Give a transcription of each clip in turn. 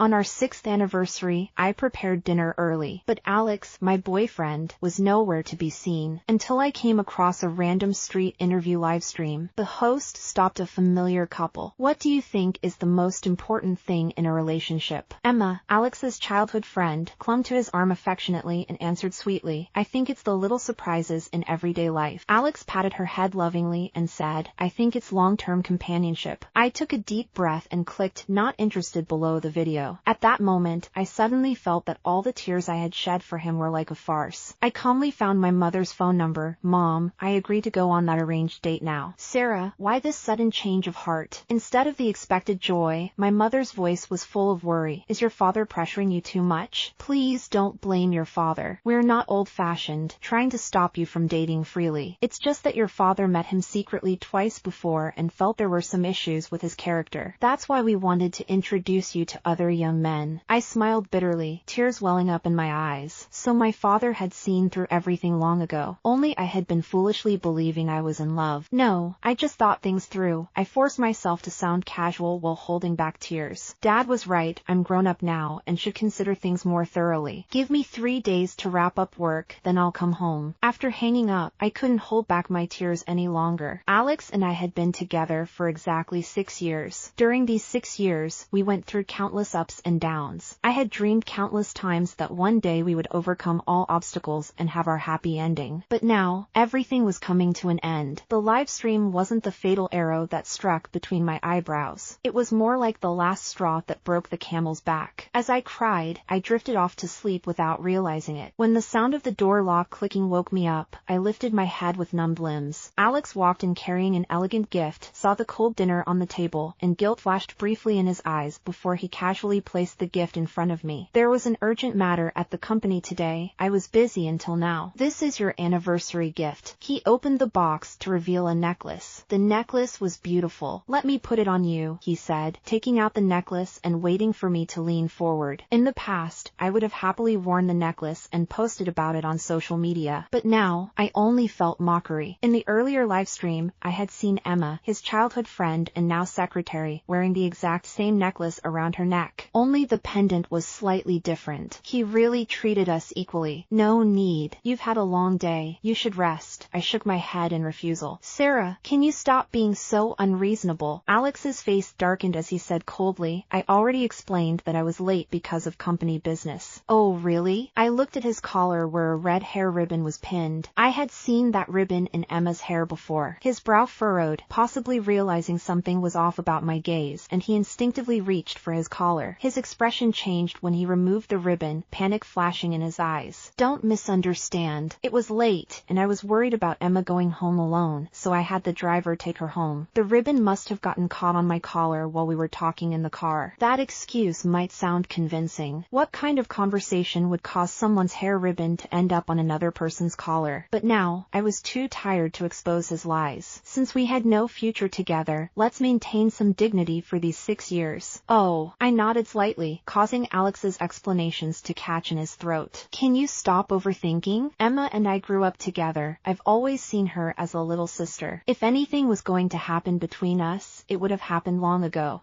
On our 6th anniversary, I prepared dinner early, but Alex, my boyfriend, was nowhere to be seen. Until I came across a random street interview livestream. The host stopped a familiar couple. What do you think is the most important thing in a relationship? Emma, Alex's childhood friend, clung to his arm affectionately and answered sweetly, I think it's the little surprises in everyday life. Alex patted her head lovingly and said, I think it's long-term companionship. I took a deep breath and clicked not interested below the video. At that moment, I suddenly felt that all the tears I had shed for him were like a farce. I calmly found my mother's phone number. Mom, I agree to go on that arranged date now. Sarah, why this sudden change of heart? Instead of the expected joy, my mother's voice was full of worry. Is your father pressuring you too much? Please don't blame your father. We're not old-fashioned, trying to stop you from dating freely. It's just that your father met him secretly twice before and felt there were some issues with his character. That's why we wanted to introduce you to other young men. I smiled bitterly, tears welling up in my eyes. So my father had seen through everything long ago. Only I had been foolishly believing I was in love. No, I just thought things through. I forced myself to sound casual while holding back tears. Dad was right, I'm grown up now and should consider things more thoroughly. Give me 3 days to wrap up work, then I'll come home. After hanging up, I couldn't hold back my tears any longer. Alex and I had been together for exactly 6 years. During these 6 years, we went through countless ups and downs. I had dreamed countless times that one day we would overcome all obstacles and have our happy ending. But now, everything was coming to an end. The live stream wasn't the fatal arrow that struck between my eyebrows. It was more like the last straw that broke the camel's back. As I cried, I drifted off to sleep without realizing it. When the sound of the door lock clicking woke me up, I lifted my head with numbed limbs. Alex walked in carrying an elegant gift, saw the cold dinner on the table, and guilt flashed briefly in his eyes before he casually placed the gift in front of me. There was an urgent matter at the company today. I was busy until now. This is your anniversary gift. He opened the box to reveal a necklace. The necklace was beautiful. Let me put it on you, he said, taking out the necklace and waiting for me to lean forward. In the past, I would have happily worn the necklace and posted about it on social media, but now, I only felt mockery. In the earlier live stream, I had seen Emma, his childhood friend and now secretary, wearing the exact same necklace around her neck. Only the pendant was slightly different. He really treated us equally. No need. You've had a long day. You should rest. I shook my head in refusal. Sarah, can you stop being so unreasonable? Alex's face darkened as he said coldly, I already explained that I was late because of company business. Oh, really? I looked at his collar where a red hair ribbon was pinned. I had seen that ribbon in Emma's hair before. His brow furrowed, possibly realizing something was off about my gaze, and he instinctively reached for his collar. His expression changed when he removed the ribbon, panic flashing in his eyes. Don't misunderstand. It was late, and I was worried about Emma going home alone, so I had the driver take her home. The ribbon must have gotten caught on my collar while we were talking in the car. That excuse might sound convincing. What kind of conversation would cause someone's hair ribbon to end up on another person's collar? But now, I was too tired to expose his lies. Since we had no future together, let's maintain some dignity for these 6 years. Oh, I nodded slightly, causing Alex's explanations to catch in his throat. Can you stop overthinking? Emma and I grew up together. I've always seen her as a little sister. If anything was going to happen between us, it would have happened long ago.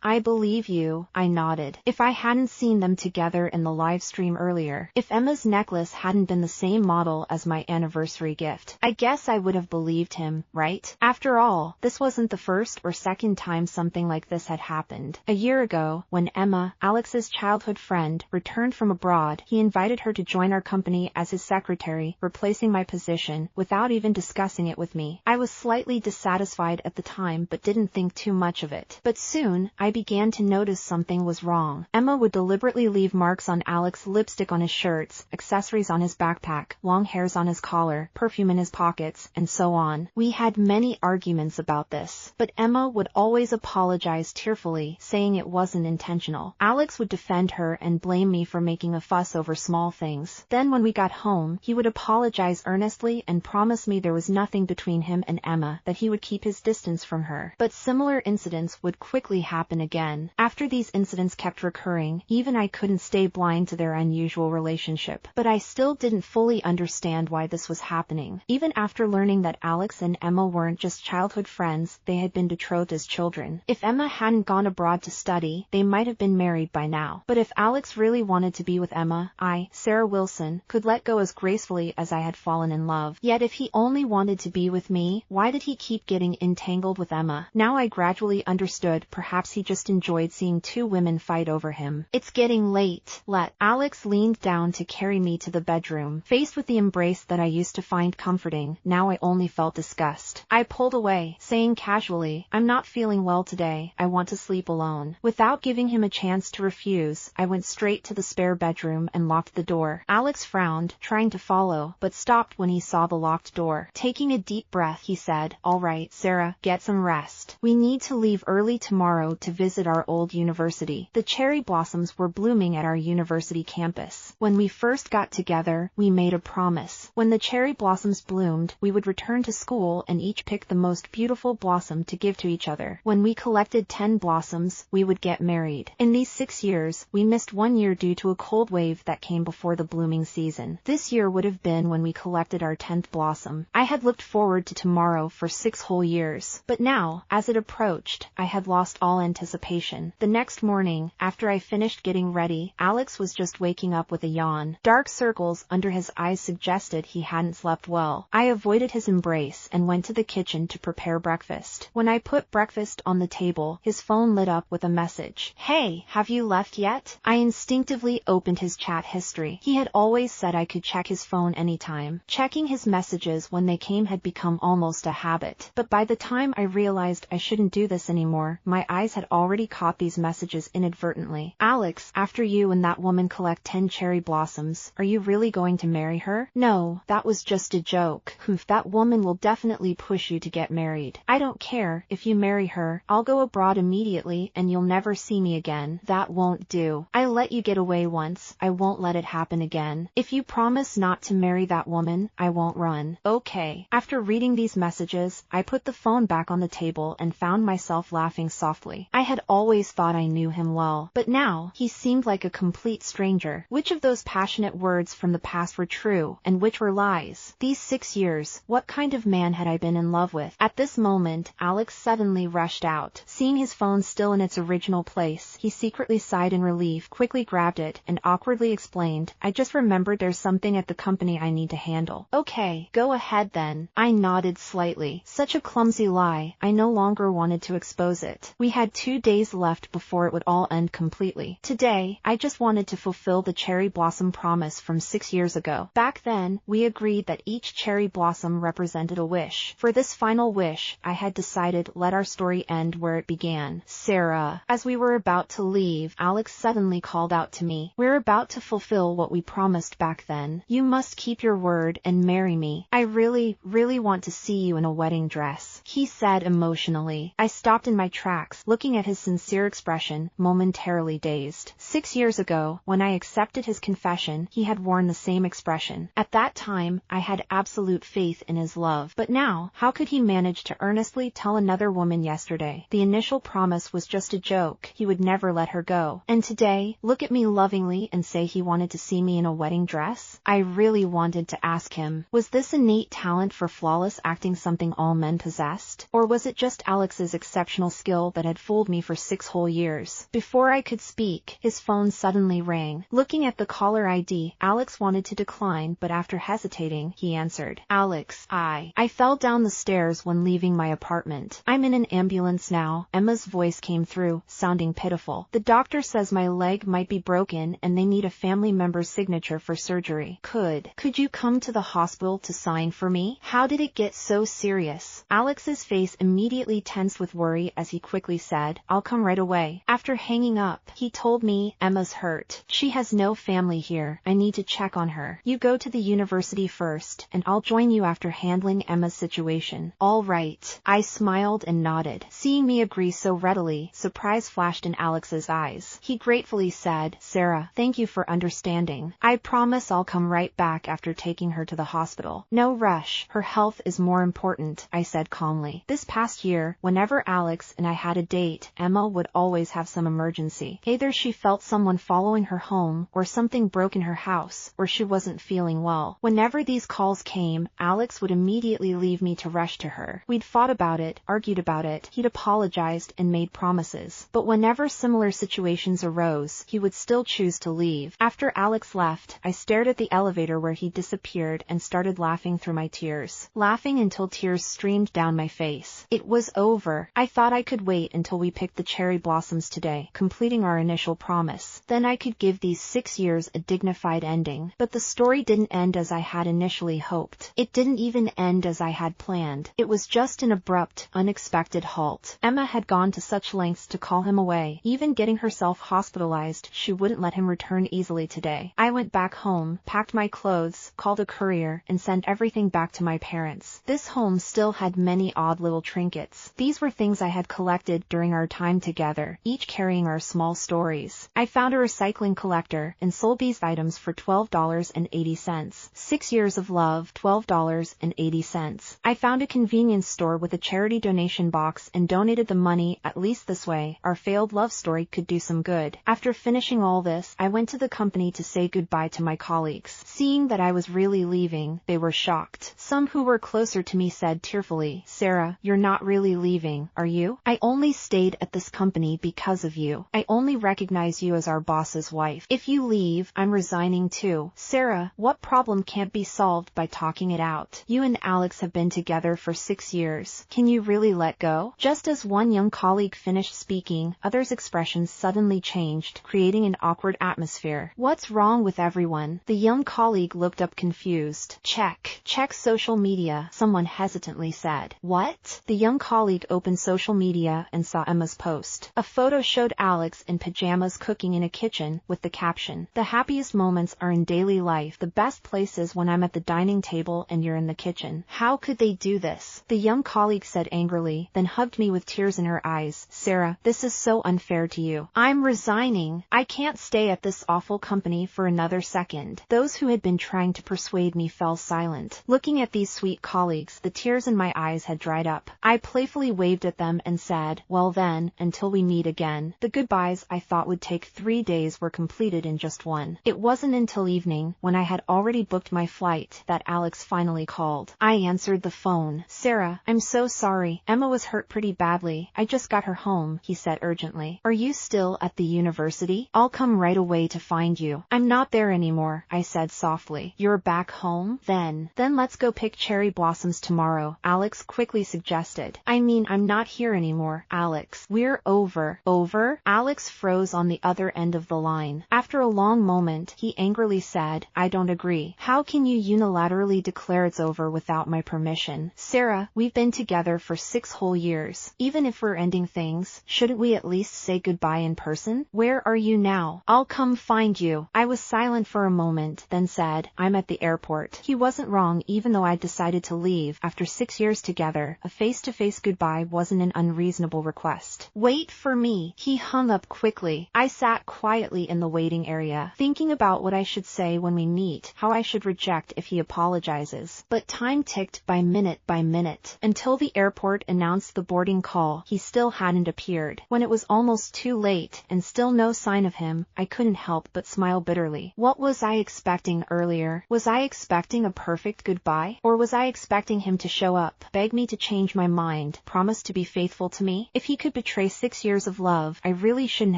I believe you. I nodded. If I hadn't seen them together in the live stream earlier, if Emma's necklace hadn't been the same model as my anniversary gift, I guess I would have believed him, right? After all, this wasn't the first or second time something like this had happened. A year ago, when Emma, Alex's childhood friend, returned from abroad, he invited her to join our company as his secretary, replacing my position, without even discussing it with me. I was slightly dissatisfied at the time but didn't think too much of it. But soon, I began to notice something was wrong. Emma would deliberately leave marks on Alex, lipstick on his shirts, accessories on his backpack, long hairs on his collar, perfume in his pockets, and so on. We had many arguments about this, but Emma would always apologize tearfully, saying it wasn't intentional. Alex would defend her and blame me for making a fuss over small things. Then when we got home, he would apologize earnestly and promise me there was nothing between him and Emma, that he would keep his distance from her. But similar incidents would quickly happen again. After these incidents kept recurring, even I couldn't stay blind to their unusual relationship. But I still didn't fully understand why this was happening. Even after learning that Alex and Emma weren't just childhood friends, they had been betrothed as children. If Emma hadn't gone abroad to study, they might have been married by now. But if Alex really wanted to be with Emma, I, Sarah Wilson, could let go as gracefully as I had fallen in love. Yet if he only wanted to be with me, why did he keep getting entangled with Emma? Now I gradually understood perhaps he just enjoyed seeing two women fight over him. It's getting late. Alex leaned down to carry me to the bedroom. Faced with the embrace that I used to find comforting, now I only felt disgust. I pulled away, saying casually, I'm not feeling well today, I want to sleep alone. Without giving him a chance to refuse, I went straight to the spare bedroom and locked the door. Alex frowned, trying to follow, but stopped when he saw the locked door. Taking a deep breath, he said, All right, Sarah, get some rest. We need to leave early tomorrow to visit our old university. The cherry blossoms were blooming at our university campus. When we first got together, we made a promise. When the cherry blossoms bloomed, we would return to school and each pick the most beautiful blossom to give to each other. When we collected 10 blossoms, we would get married. In these 6 years, we missed 1 year due to a cold wave that came before the blooming season. This year would have been when we collected our 10th blossom. I had looked forward to tomorrow for 6 whole years. But now, as it approached, I had lost all anticipation. The next morning, after I finished getting ready, Alex was just waking up with a yawn. Dark circles under his eyes suggested he hadn't slept well. I avoided his embrace and went to the kitchen to prepare breakfast. When I put breakfast on the table, his phone lit up with a message. Hey, have you left yet? I instinctively opened his chat history. He had always said I could check his phone anytime. Checking his messages when they came had become almost a habit. But by the time I realized I shouldn't do this anymore, my eyes had already caught these messages inadvertently. Alex, after you and that woman collect 10 cherry blossoms, are you really going to marry her? No, that was just a joke. That woman will definitely push you to get married. I don't care. If you marry her, I'll go abroad immediately and you'll never see me again. That won't do. I let you get away once. I won't let it happen again. If you promise not to marry that woman, I won't run. Okay. After reading these messages, I put the phone back on the table and found myself laughing softly. I had always thought I knew him well, but now he seemed like a complete stranger. Which of those passionate words from the past were true, and which were lies? These 6 years, what kind of man had I been in love with? At this moment, Alex suddenly rushed out. Seeing his phone still in its original place, he secretly sighed in relief, quickly grabbed it, and awkwardly explained, I just remembered there's something at the company I need to handle. Okay, go ahead then. I nodded slightly. Such a clumsy lie, I no longer wanted to expose it. We had 2 days left before it would all end completely. Today, I just wanted to fulfill the cherry blossom promise from 6 years ago. Back then, we agreed that each cherry blossom represented a wish. For this final wish, I had decided let our story end where it began. Sarah. As we were about to leave, Alex suddenly called out to me. We're about to fulfill what we promised back then. You must keep your word and marry me. I really want to see you in a wedding dress, he said emotionally. I stopped in my tracks, looking at his sincere expression, momentarily dazed. 6 years ago, when I accepted his confession, he had worn the same expression. At that time, I had absolute faith in his love. But now, how could he manage to earnestly tell another woman yesterday the initial promise was just a joke, he would never let her go, and today, look at me lovingly and say he wanted to see me in a wedding dress? I really wanted to ask him, was this innate talent for flawless acting something all men possessed? Or was it just Alex's exceptional skill that had fooled me for 6 whole years? Before I could speak, his phone suddenly rang. Looking at the caller ID, Alex wanted to decline, but after hesitating, he answered. Alex, I fell down the stairs when leaving my apartment. I'm in an ambulance now. Emma's voice came through, sounding pitiful. The doctor says my leg might be broken and they need a family member's signature for surgery. Could you come to the hospital to sign for me? How did it get so serious? Alex's face immediately tensed with worry as he quickly said, I'll come right away. After hanging up, he told me, Emma's hurt. She has no family here. I need to check on her. You go to the university first, and I'll join you after handling Emma's situation. All right. I smiled and nodded. Seeing me agree so readily, surprise flashed in Alex's eyes. He gratefully said, "Sarah, thank you for understanding. I promise I'll come right back after taking her to the hospital." "No rush. Her health is more important," I said calmly. This past year, whenever Alex and I had a date, Emma would always have some emergency. Either she felt someone following her home, or something broke in her house, or she wasn't feeling well. Whenever these calls came, Alex would immediately leave me to rush to her. We'd fought about it, argued about it, he'd apologized and made promises. But whenever similar situations arose, he would still choose to leave. After Alex left, I stared at the elevator where he disappeared and started laughing through my tears. Laughing until tears streamed down my face. It was over. I thought I could wait until we picked the cherry blossoms today, completing our initial promise. Then I could give these 6 years a dignified ending. But the story didn't end as I had initially hoped. It didn't even end as I had planned. It was just an abrupt, unexpected halt. Emma had gone to such lengths to call him away. Even getting herself hospitalized, she wouldn't let him return easily today. I went back home, packed my clothes, called a courier, and sent everything back to my parents. This home still had many odd little trinkets. These were things I had collected during our time together, each carrying our small stories. I found a recycling collector and sold these items for $12.80. 6 years of love, $12.80. I found a convenience store with a charity donation box and donated the money. At least this way, our failed love story could do some good. After finishing all this, I went to the company to say goodbye to my colleagues. Seeing that I was really leaving, they were shocked. Some who were closer to me said tearfully, "Sarah, you're not really leaving, are you? I only stayed at this company because of you. I only recognize you as our boss's wife. If you leave, I'm resigning too." "Sarah, what problem can't be solved by talking it out? You and Alex have been together for 6 years. Can you really let go?" Just as one young colleague finished speaking, others' expressions suddenly changed, creating an awkward atmosphere. "What's wrong with everyone?" The young colleague looked up confused. Check social media," someone hesitantly said. "What?" The young colleague opened social media and saw Emma's post. A photo showed Alex in pajamas cooking in a kitchen, with the caption, "The happiest moments are in daily life. The best places when I'm at the dining table and you're in the kitchen." How could they do this? The young colleague said angrily, then hugged me with tears in her eyes. "Sarah, this is so unfair to you. I'm resigning. I can't stay at this awful company for another second." Those who had been trying to persuade me fell silent. Looking at these sweet colleagues, the tears in my eyes had dried up. I playfully waved at them and said, "Well then, until we meet again." The goodbyes I thought would take 3 days were completed in just one. It wasn't until evening, when I had already booked my flight, that Alex finally called. I answered the phone. "Sarah, I'm so sorry. Emma was hurt pretty badly. I just got her home," he said urgently. "Are you still at the university? I'll come right away to find you." "I'm not there anymore," I said softly. "You're back home? Then let's go pick cherry blossoms tomorrow," Alex quickly suggested. "I mean, I'm not here anymore, Alex. We're over." "Over?" Alex froze on the other end of the line. After a long moment, he angrily said, "I don't agree. How can you unilaterally declare it's over without my permission? Sarah, we've been together for 6 whole years. Even if we're ending things, shouldn't we at least say goodbye in person? Where are you now? I'll come find you." I was silent for a moment, then said, "I'm at the airport." He wasn't wrong. Even though I'd decided to leave, after 6 years together, a face-to-face goodbye wasn't an unreasonable request. "Wait for me." He hung up quickly. I sat quietly in the waiting area, thinking about what I should say when we meet, how I should reject if he apologizes. But time ticked by minute, until the airport announced the boarding call. He still hadn't appeared. When it was almost too late, and still no sign of him, I couldn't help but smile bitterly. What was I expecting earlier? Was I expecting a perfect goodbye? Or was I expecting him to show up, beg me to change my mind, promise to be faithful to me? If he could betray 6 years of love, I really shouldn't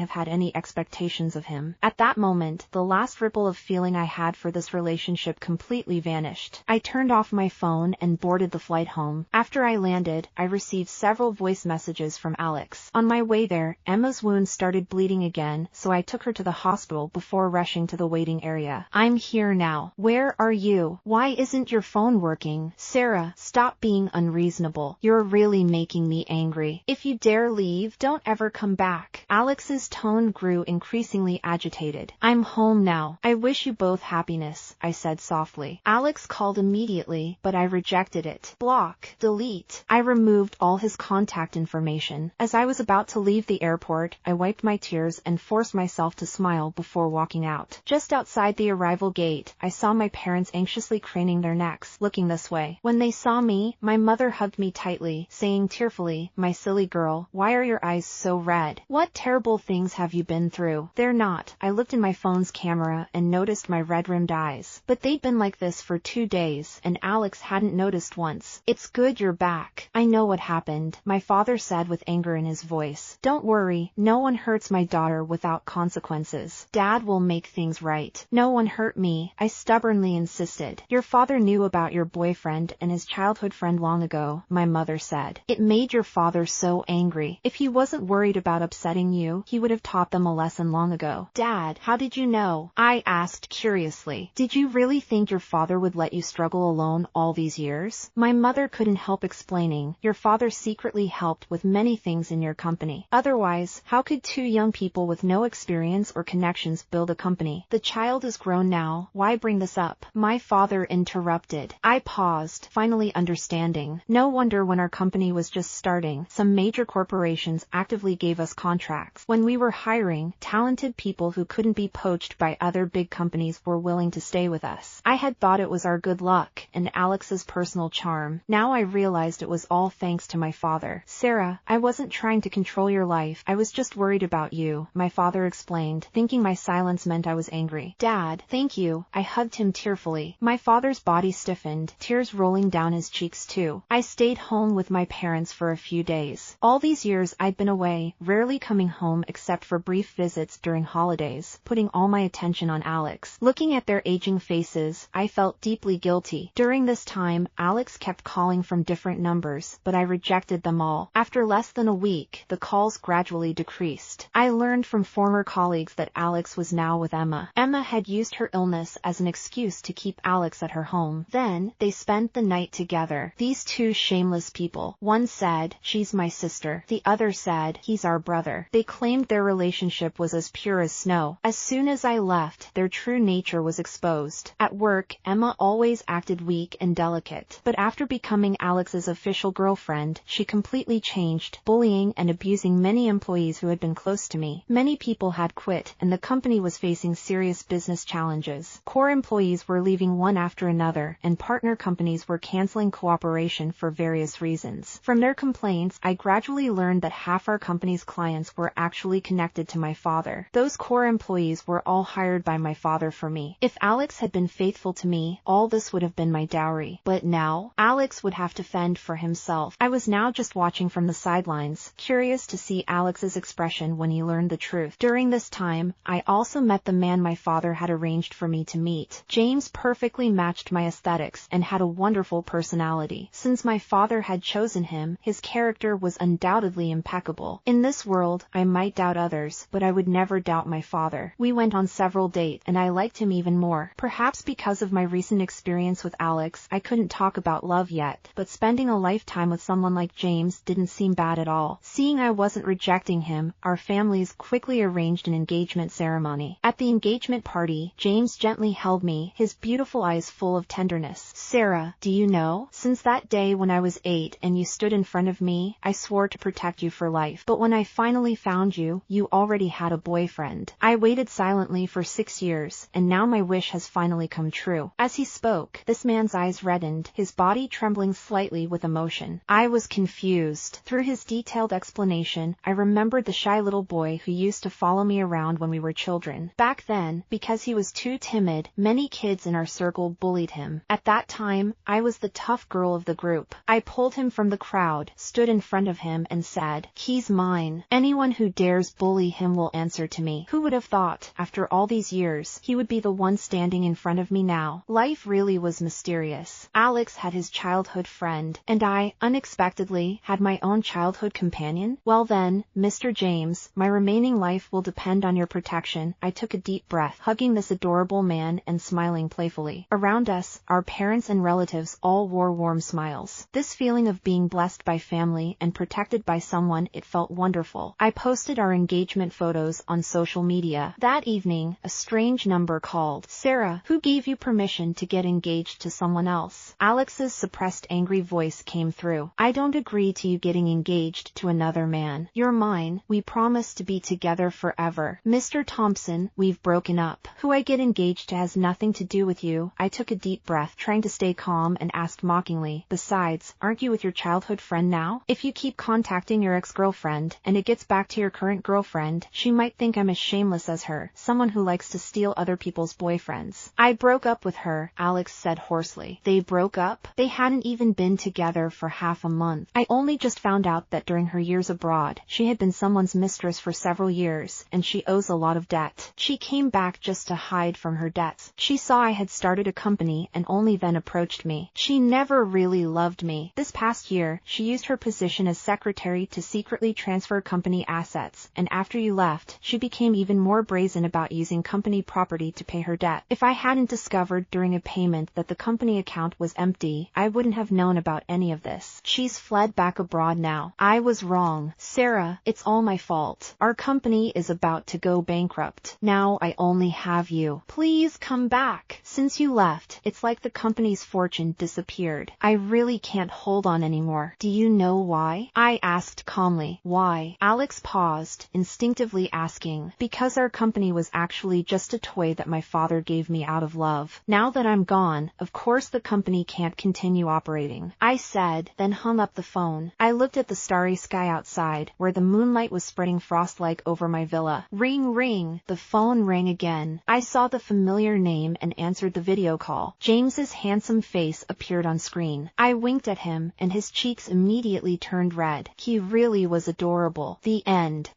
have had any expectations of him. At that moment, the last ripple of feeling I had for this relationship completely vanished. I turned off my phone and boarded the flight home. After I landed, I received several voice messages from Alex. On my way there, Emma's wound started bleeding again, so I took her to the hospital before rushing to the waiting area. "I'm here now. Where are you? Why isn't your phone working? Sarah, stop being unreasonable. You're really making me angry. If you dare leave, don't ever come back." Alex's tone grew increasingly agitated. "I'm home now. I wish you both happiness," I said softly. Alex called immediately, but I rejected it. Block, delete. I removed all his contact information. As I was about to leave the airport, I wiped my tears and forced forced myself to smile before walking out. Just outside the arrival gate, I saw my parents anxiously craning their necks, looking this way. When they saw me, my mother hugged me tightly, saying tearfully, "My silly girl, why are your eyes so red? What terrible things have you been through?" "They're not." I looked in my phone's camera and noticed my red-rimmed eyes. But they'd been like this for 2 days, and Alex hadn't noticed once. "It's good you're back. I know what happened," my father said with anger in his voice. "Don't worry, no one hurts my daughter without consequences. Dad will make things right." "No one hurt me," I stubbornly insisted. "Your father knew about your boyfriend and his childhood friend long ago," my mother said. "It made your father so angry. If he wasn't worried about upsetting you, he would have taught them a lesson long ago." "Dad, how did you know?" I asked curiously. "Did you really think your father would let you struggle alone all these years?" My mother couldn't help explaining. "Your father secretly helped with many things in your company. Otherwise, how could 2 young people with no experience or connections build a company?" "The child is grown now. Why bring this up?" my father interrupted. I paused, finally understanding. No wonder when our company was just starting, some major corporations actively gave us contracts. When we were hiring, talented people who couldn't be poached by other big companies were willing to stay with us. I had thought it was our good luck and Alex's personal charm. Now I realized it was all thanks to my father. "Sarah, I wasn't trying to control your life. I was just worried about you," my father explained, thinking my silence meant I was angry. "Dad, thank you." I hugged him tearfully. My father's body stiffened, tears rolling down his cheeks too. I stayed home with my parents for a few days. All these years I'd been away, rarely coming home except for brief visits during holidays, putting all my attention on Alex. Looking at their aging faces, I felt deeply guilty. During this time, Alex kept calling from different numbers, but I rejected them all. After less than a week, the calls gradually decreased. I learned from former colleagues that Alex was now with Emma. Emma had used her illness as an excuse to keep Alex at her home. Then, they spent the night together. These 2 shameless people. One said, "She's my sister." The other said, "He's our brother." They claimed their relationship was as pure as snow. As soon as I left, their true nature was exposed. At work, Emma always acted weak and delicate. But after becoming Alex's official girlfriend, she completely changed, bullying and abusing many employees who had been close to me. Many people had quit, and the company was facing serious business challenges. Core employees were leaving one after another, and partner companies were canceling cooperation for various reasons. From their complaints, I gradually learned that half our company's clients were actually connected to my father. Those core employees were all hired by my father for me. If Alex had been faithful to me, all this would have been my dowry. But now, Alex would have to fend for himself. I was now just watching from the sidelines, curious to see Alex's expression when he learned the truth. During this time, I also met the man my father had arranged for me to meet. James perfectly matched my aesthetics and had a wonderful personality. Since my father had chosen him, his character was undoubtedly impeccable. In this world, I might doubt others, but I would never doubt my father. We went on several dates, and I liked him even more. Perhaps because of my recent experience with Alex, I couldn't talk about love yet, but spending a lifetime with someone like James didn't seem bad at all. Seeing I wasn't rejecting him, our families quickly arranged an engagement ceremony. At the engagement party, James gently held me, his beautiful eyes full of tenderness. "Sarah, do you know? Since that day when I was 8 and you stood in front of me, I swore to protect you for life. But when I finally found you, you already had a boyfriend. I waited silently for 6 years, and now my wish has finally come true." As he spoke, this man's eyes reddened, his body trembling slightly with emotion. I was confused. Through his detailed explanation, I remembered the shy little boy who used to follow me around when we were children. Back then, because he was too timid, many kids in our circle bullied him. At that time, I was the tough girl of the group. I pulled him from the crowd, stood in front of him, and said, "He's mine. Anyone who dares bully him will answer to me." Who would have thought, after all these years, he would be the one standing in front of me now? Life really was mysterious. Alex had his childhood friend, and I, unexpectedly, had my own childhood companion? Well then, Mr. James, my remaining life will depend on your protection. I took a deep breath, hugging this adorable man and smiling playfully. Around us, our parents and relatives all wore warm smiles. This feeling of being blessed by family and protected by someone, it felt wonderful. I posted our engagement photos on social media. That evening, a strange number called. "Sarah, who gave you permission to get engaged to someone else?" Alex's suppressed angry voice came through. "I don't agree to you getting engaged to another man. You're mine. We promised to be together forever. Mr. Thompson, we've broken up. Who I get engaged to has nothing to do with you. I took a deep breath, trying to stay calm, and asked mockingly, besides, aren't you with your childhood friend now? If you keep contacting your ex-girlfriend, and it gets back to your current girlfriend, she might think I'm as shameless as her, someone who likes to steal other people's boyfriends. I broke up with her, Alex said hoarsely. They broke up? They hadn't even been together for half a month. I only just found out that during her years abroad, she had been someone's mistress for several years, and she owes a lot of debt. She came back just to hide from her debts. She saw I had started a company and only then approached me. She never really loved me. This past year, she used her position as secretary to secretly transfer company assets, and after you left, she became even more brazen about using company property to pay her debt. If I hadn't discovered during a payment that the company account was empty, I wouldn't have known about any of this. She's fled back abroad now. I was wrong. Sarah, it's all my fault. Our company is about to go bankrupt. Now I only have you. Please come back. Since you left, it's like the company's fortune disappeared. I really can't hold on anymore. Do you know why? I asked calmly. Why? Alex paused, instinctively asking. Because our company was actually just a toy that my father gave me out of love. Now that I'm gone, of course the company can't continue operating, I said, then hung up the phone. I looked at the starry sky outside, where the moonlight was spreading frost-like over my villa. Ring, ring. The phone rang again. I saw the familiar name and answered the video call. James's handsome face appeared on screen. I winked at him, and his cheeks immediately turned red. He really was adorable. The end.